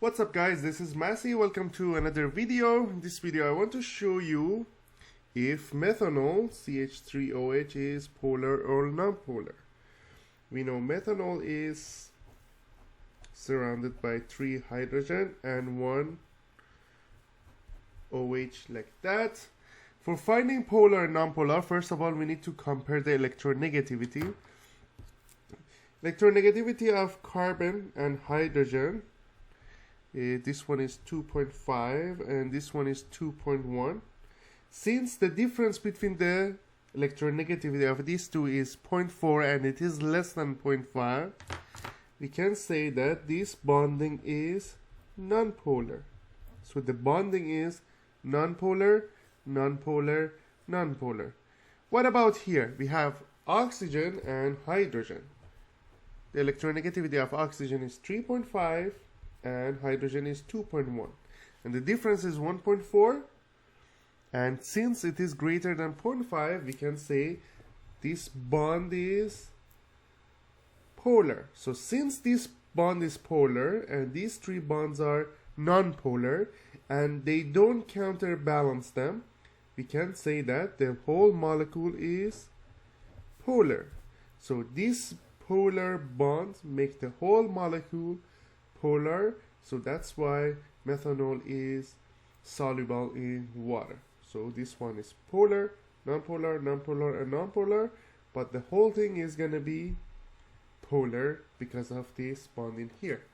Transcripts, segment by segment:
What's up guys, this is Massey. Welcome to another video. In this video I want to show you if methanol, CH3OH, is polar or non-polar. We know methanol is surrounded by 3 hydrogen and 1 OH like that. For finding polar and non-polar, first of all we need to compare the electronegativity. Electronegativity of carbon and hydrogen. This one is 2.5 and this one is 2.1. Since the difference between the electronegativity of these two is 0.4 and it is less than 0.5, we can say that this bonding is non-polar. So the bonding is non-polar, non-polar, non-polar. What about here? We have oxygen and hydrogen. The electronegativity of oxygen is 3.5 and hydrogen is 2.1, and the difference is 1.4, and since it is greater than 0.5 we can say this bond is polar. So since this bond is polar and these 3 bonds are non-polar and they don't counterbalance them, we can say that the whole molecule is polar. So these polar bonds make the whole molecule polar, so that's why methanol is soluble in water. So this one is polar, non-polar, non-polar, and non-polar, but the whole thing is gonna be polar because of this bond in here.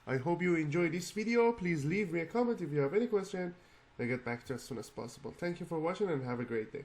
I hope you enjoyed this video. Please leave me a comment if you have any question. I'll get back to you as soon as possible. Thank you for watching and have a great day.